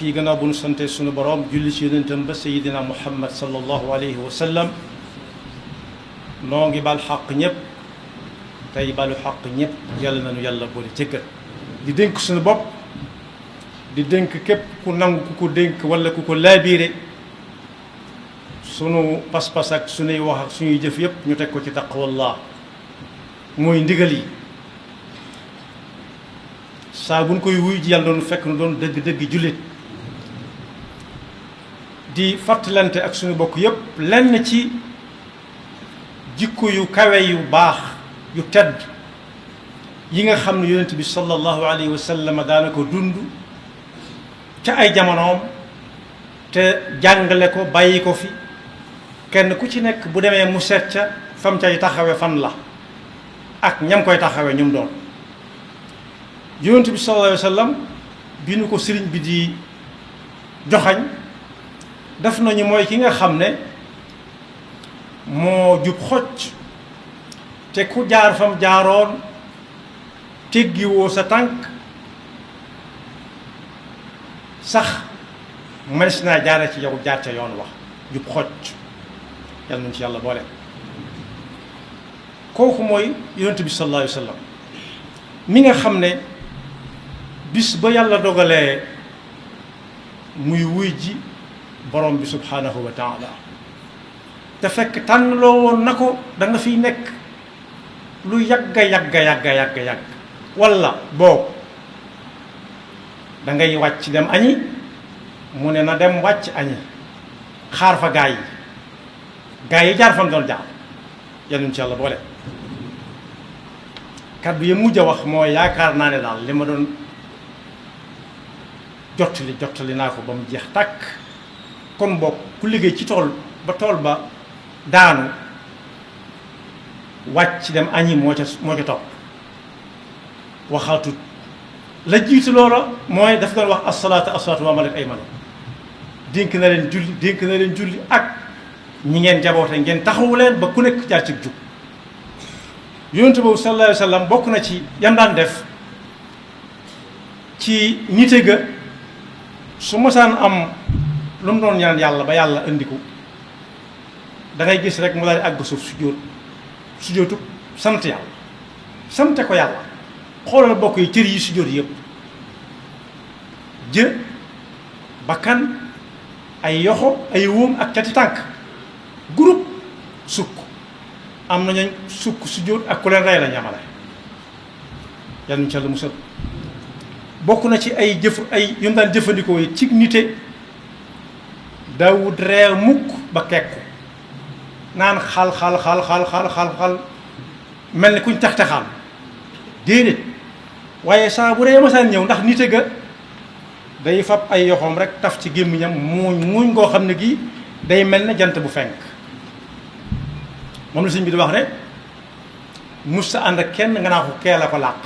yi gannaaw bu nu sante sunu borom julli ci yonentam ba sayidina muhammad sallallahu alayhi wa sallam noo ngi bal xaq ñëpp tey balu xaq ñëpp yàlla nañu yàlla boole jëggal di dénk suñu bopp di dénk képp ku nangu ku ko dénk wala ku ko laabiire sunu pas-pas ak sunuy wax ak suñuy jëf yëpp ñu teg ko ci taqwallah mooy ndigal yi saa buñ koy wuy ji yàlla doon fekk nu doon dëgg-dëgg jullit di fàttalante ak suñu bokk yëpp lenn ci jikko yu kawe yu baax yu tedd yi nga xam ne yonent bi sallallahu alayhi wa sallam daana ko dund ca ay jamonoom te jàngale ko bàyyi ko fi kenn ku ci nekk bu demee mu seet ca fam cay taxawe fan la ak ñam koy taxawe ñum doon yonent bi sallallahu alayhi wa sallam bi nu ko sëriñ bi di joxañ def nañu mooy ki nga xam ne moo jub xocc te ku jaar fam jaaroon teggiwoo sa tànk sax mënees naa jaare ci yow jaar ca yoon wax jub xocc yàlla nañ ci yàlla boole kooku mooy yonent bi sallallahu alayhi wa sallam mi nga xam ne bis ba yàlla dogalee muy wuy ji borom bi subhanahu wa taala te fekk tànn loo woon na ko da nga fiy nekk lu yàgg walla boobu da ngay wàcc dem añi mu ne na dem wàcc añi xaar fa gaa yi jaar fam doon jaar yal ci yàlla boole kaddu yi mujj a wax mooy yaakaar naa ne daal li ma doon jottali naa ko ba mu jeex tàkk kon bokk ku liggéey ci tool ba daanu wàcc dem añi moo ca topp waxaatut la jiitu loola mooy daf doon wax asalaatu wa malakat aymanu dénk na leen julli ak ñi ngeen jaboote ngeen taxawu leen ba ku nekk jaar ci jub yonent boobu sallallahu alayhi wa sallam bokk na ci yam daan def ci nite ga su mosaan am lu mu doon ñaan yàlla ba yàlla indi ko da ngay gis rek mu daal di àgg suuf sujjóotu sant yàlla sante ko yàlla xoolal bokk yi cër yi sujjóot yëpp jë bakkan ay yoxo ay wóom ak cati tànk groupe sukk am nañu sukk sujjóot ak ku leen rey la ñamale yàlla ñu ca la musal bokk na ci ay yu mu daan jëfandikoo yi ci nite daawut reer mukk ba kekku naan xal mel ni kuñ tax-taxaan déedéet waaye saa bu ree masaan ñëw ndax nite ga day fab ay yoxoom rek taf ci gémmiñam muuñ ngoo xam ne gi day mel ne jant bu fenk moom la sëñ bi di wax ne mus sa ànd ak kenn nga naa ko kee la ko làq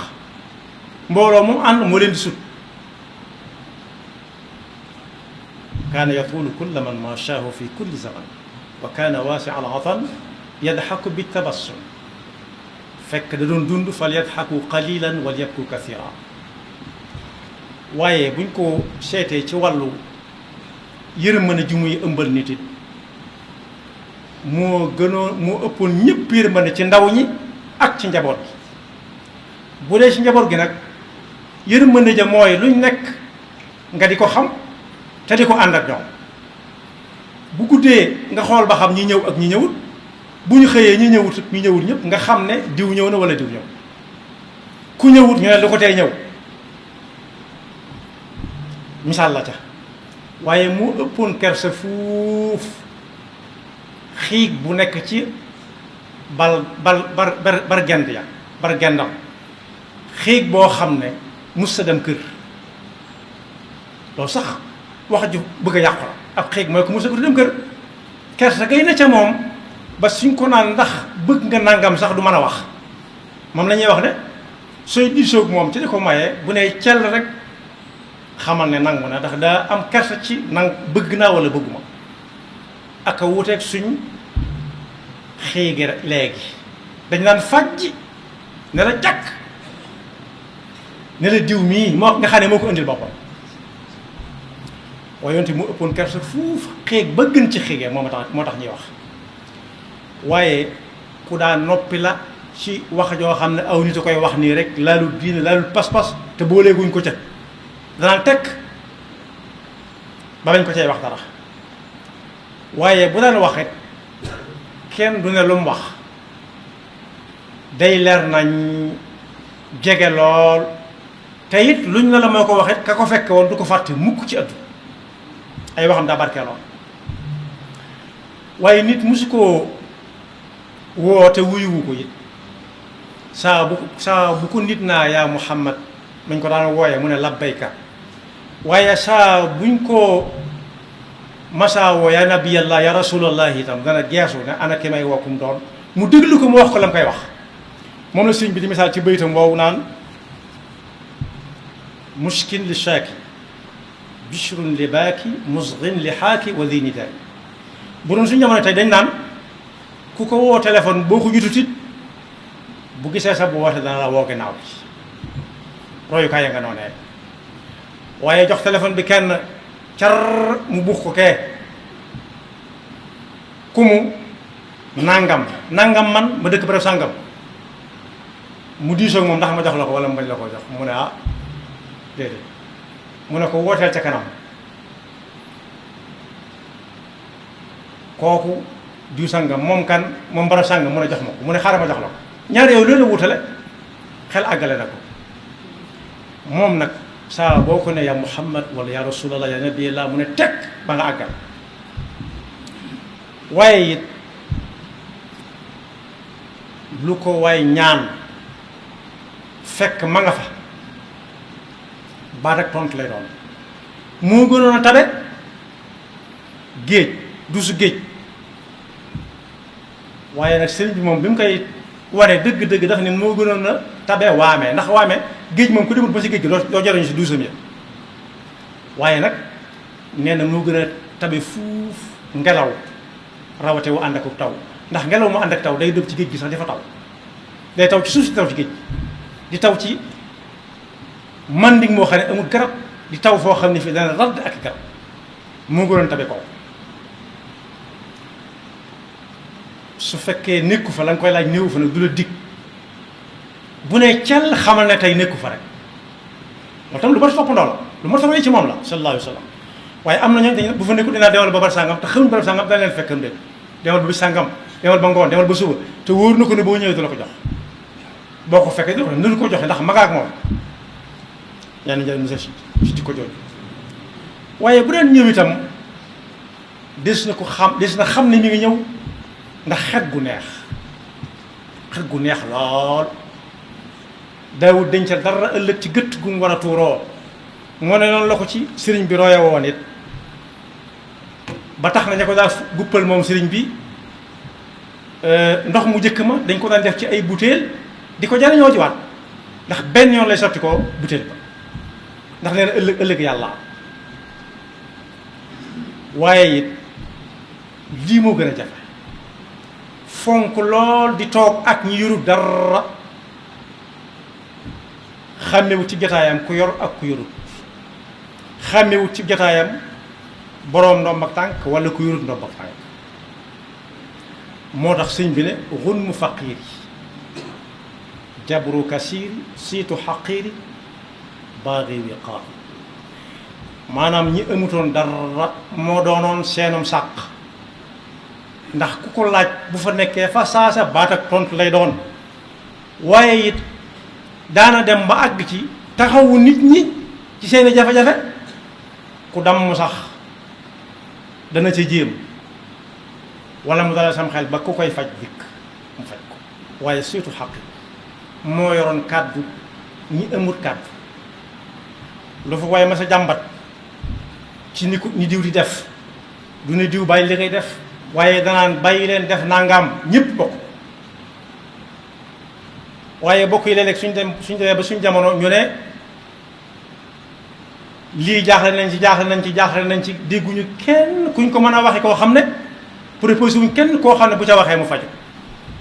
mbooloo moom ànd moo leen di sut kaana yatulu kulla man mashaahu fi kulli zaman wa kaana waasi al atan yadxaku bi tabassum fekk da doon dund fal yadxaku qalilan wal yabku kathira waaye buñ ko seetee ci wàllu yërmande ju muy ëmbal nit it moo ëppoon ñëpp yërmande ci ndaw ñi ak ci njaboot gi bu dee ci njaboot gi nag yërmande ja mooy luñ nekk nga di ko xam te di ko ànd ak ñoom bu guddee nga xool ba xam ñi ñëw ak ñi ñëwut bu ñu xëyee ñi ñëwut ñëpp nga xam ne diw ñëw na wala diw ñëw ku ñëwut ñu ne lu ko tey ñëw misaal la ca waaye mu ëppoon kersa fuuf xiig bu nekk ci bar gendam xiig boo xam ne mus sa dem kër loolu sax wax ju bëgg a yàqu la ab xiig mooy ko mus sa dem kër kersa gay na ca moom ba suñ ko naan ndax bëgg nga nangam sax du mën a wax moom la ñuy wax ne sooy diisoog moom ci di ko mayee bu ne cell rek xamal ne nangu na ndax daa am kersa ci bëgg naa wala bëgguma ak a wuteeg suñ xiigi léegi dañ naan fàjji ne la jàkk ne la diw mii moo nga xam ne moo ko indil boppam waaye yonent bi mu ëppoon kersa fuuf xéeg ba gën ci xéegee moo tax ñuy wax. waaye ku daa noppi la ci wax joo xam ne aw nit a koy wax nii rek laalul diine laalul pas-pas te booleeguñ ko ca danaan tekk ba bañ ko cay wax dara waaye bu daan waxee kenn du ne lu mu wax day leer nañ jege lool te it luñ ne la moo ko waxee ka ko fekke woon du ko fàtte mukk ci addu ay waxam daa barkeeloon waaye nit musu koo woo te wuyuwu ko it saa bu ko nit naa yaa Muhammad mañ ko daan wooye mu ne labbayka waaye saa buñ ko masaa woo yaa nabiyallah ya rasulallah itam dana geesu ne ana ki may wokkum doon mu déglu ko mu wax ko la mu koy wax moom la sëñ bi di misaal ci baytam woowu naan mushkin li shaaki bishrun li baaki musghin li xaaki wa di nidaay bu doon suñu jamono tey dañ naan ku ko woo téléphone boo ko jutut it bu gisee sax bu woote dana la woo ginnaaw bi royukaay ya nga noonee waaye jox téléphone bi kenn car mu buux ko kee ku mu nangam man ma dëkk barab sàngam mu diisoo moom ndax ma jox la ko wala mu bañ la ko jox mu ne ah déedéet mu ne ko wooteel ca kanam kooku diw sàngam moom kan moom barab sàngam mun a jox ma ko mu ne xaaral ma jox la ko ñaar yow loolu la wutale xel àggale na ko moom nag saa boo ko ne yaa Muhammad wala yaa rasulallah yaa nabiyallah mu ne teg ba nga àggal waaye it lu ko waay ñaan fekk ma nga fa baat ak tontu lay doon moo gënoon a tabe géej du su géej waaye nag sëriñ bi moom bi mu koy wane dëgg-dëgg dafa ne moo gënoon a tabe waame ndax waame géej moom ku demul ba si géej gi doo jariñu si douzième ya waaye nag nee na moo gën a tabe fuuf ngelaw rawate wu ànd ak taw ndax ngelaw mu ànd ak taw day dëb ci géej gi sax dafa taw day taw ci suuf si taw ci géej di taw ci manding moo xam ne amul garab di taw foo xam ne fii dana radd ak garab moo gënoon tabe kaw su fekkee nekku fa la nga koy laaj néewu fa nag du la dig bu ne cell xamal ne tey nekku fa rek loolu tam lu mat toppandoo la lu mat roy ci moom la sallallahu alayhi wa sallam waaye am na ñooñu dañ bu fa nekku dinaa demal ba bar sàngam te xamul barab sàngam dana leen fekkam de demal ba bis sàngam demal ba ngoon demal ba suba te wóor na ko ne boo ñëwee du la ko jox boo ko fekkee du ko joxe ndax magaak moom yaa ni njëriñ monsieur si di ko jooju waaye bu deen ñëw itam des na xam ne mi ngi ñëw ndax xet gu neex lool daawut denc dara ëllëg ci gëtt gu mu war a tuuroo moo ne noonu la ko ci sëriñ bi roye woon it ba tax na ña ko daal guppal moom sëriñ bi ndox mu jëkk ma dañ ko daan def ci ay butéel di ko jariñoo jiwaat ndax benn yoon lay sotti ko butéel ba ndax nee na ëllëg yàlla waaye it lii moo gën a jafe fonk lool di toog ak ñi yorul dara xàmmewut ci jotaayam ku yor ak ku yorut xàmmewut ci jotaayam boroom ndomb ak tànk wala ku yorut ndomb ak tànk moo tax sëñ bi ne gunmu faqiiri jabru kasiiri siitu xaqiiri baagi wiqaar maanaam ñi amutoon dara moo doonoon seenum sàq ndax ku ko laaj bu fa nekkee fa saasa baat ak tontu lay doon waaye it daana dem ba àgg ci taxawu nit ñi ci seeni jafe-jafe ku damm sax dana ca jéem wala mu dala sam xel ba ku koy faj dikk mu faj ko waaye surtout xaq moo yoroon kàddu ñi amut kàddu lu fa waaye ma sa jàmbat ci ni diw di def du ne diw bàyyi li ngay def waaye danaan bàyyi leen def nangam ñëpp bokk waaye bokk yi léeg-léeg suñ demee ba suñ jamono ñu ne lii jaaxle nañ ci dégguñu kenn kuñ ko mën a waxe koo xam ne proposé wuñ kenn koo xam ne bu ca waxee mu faju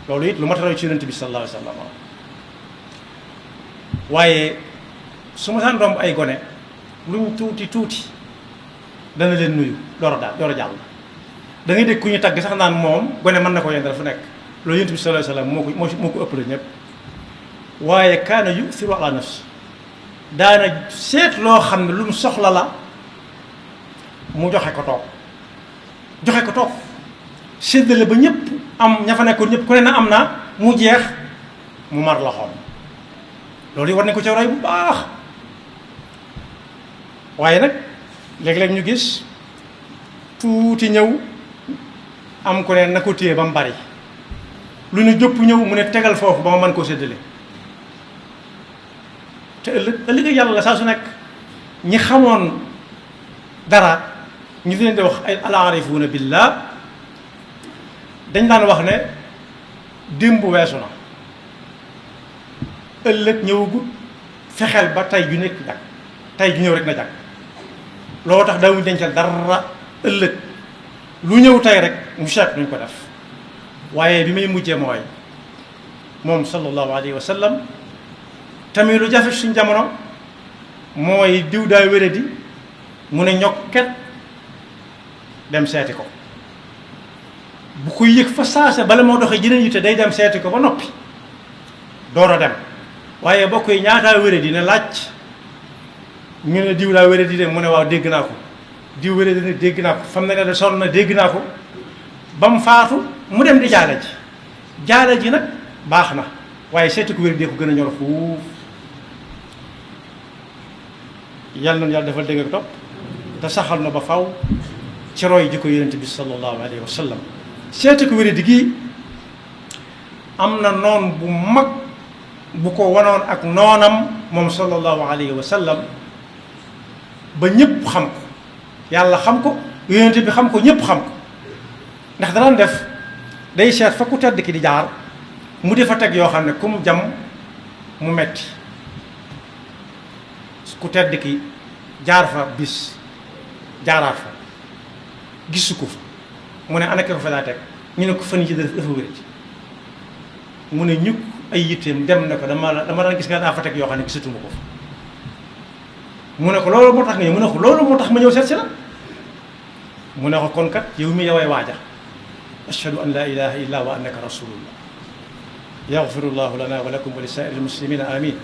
loolu it lu mat a roy ci yonent bi sallallahu alayhi wa sallam waaye su ma saan romb ay gone luñ tuuti dana leen nuyu door a jàll. da ngay dégg ku ñu tagg sax naan moom gone mën na ko yendal fu nekk loolu yonent bi sallallahu alayhi wasallam moo ko ëpp la ñëpp. waaye kaana yu'thiru ala nafsi daana seet loo xam ne lu mu soxla la mu joxe ko toog séddale ba ñëpp am ña fa nekkoon ñëpp ku ne na am na mu jeex mu mar la xool loolu yi war nañ ko ca roy bu baax. waaye nag léeg-léeg ñu gis tuuti ñëw am ku ne na ko téye ba mu bari lu ne jëpp ñëw mu ne tegal foofu ba ma mën koo séddale te ëllëg yàlla la saa su nekk ñi xamoon dara ñu leen di wax ay al-aarifuuna billah dañ daan wax ne démb weesu na ëllëg ñëwagut fexeel ba tey ju nekk jag tey ju ñëw rek na jag loolu tax daawuñu dencal dara ëllëg lu ñëw tey rek mu seet nuñ ko def. waaye bi may mujjee mooy moom sallallahu alayhi wa sallam tamit lu jafe suñ jamono mooy diw daa wéradi mu ne ñokket dem seeti ko bu ko yëg fa saase bala moo doxee jeneen yitte day dem seeti ko ba noppi door a dem. waaye bokk yi ñaataa wéradi ne laaj ñu ne diw daa wéradi de mu ne waaw dégg naa ko diw wéradi ne dégg naa ko fam ne ne sonn na dégg naa ko ba mu faatu mu dem di jaale ji nag baax na waaye seeti ko wéradi ko gën a ñor fuuf. yàlla na yàlla defal dégg ak topp te saxal na ba faw ci roy ji ko yonent bi sallallahu alayhi wa sallam. seeti ko wéradi gi am na noon bu mag bu ko wanoon ak noonam moom sallallahu alayhi wa sallam ba ñëpp xam ko yàlla xam ko yonent bi xam ko ñëpp xam ko ndax daan def day seet fa ku tedd ki di jaar mu defa teg yoo xam ne ku mu jam mu metti ku tedd ki jaar fa bis jaaraat fa gisu ko fa mu ne ana ko fa daa teg ñu ne ko fan yi dafa wér mu ne ñukk ay yitteem dem na ko dama daan gis nga daa fa teg yoo xam ne gisatuma ko fa mu ne ko loolu moo tax nga ñëw mu ne ko loolu moo tax ma ñëw seet si la mu ne ko kon kat yow mi yoway waaja ashhadu an la ilaha illa wa annaka rasulullah yaghfirullahu lana wa lakum wa li saa'iril muslimina amin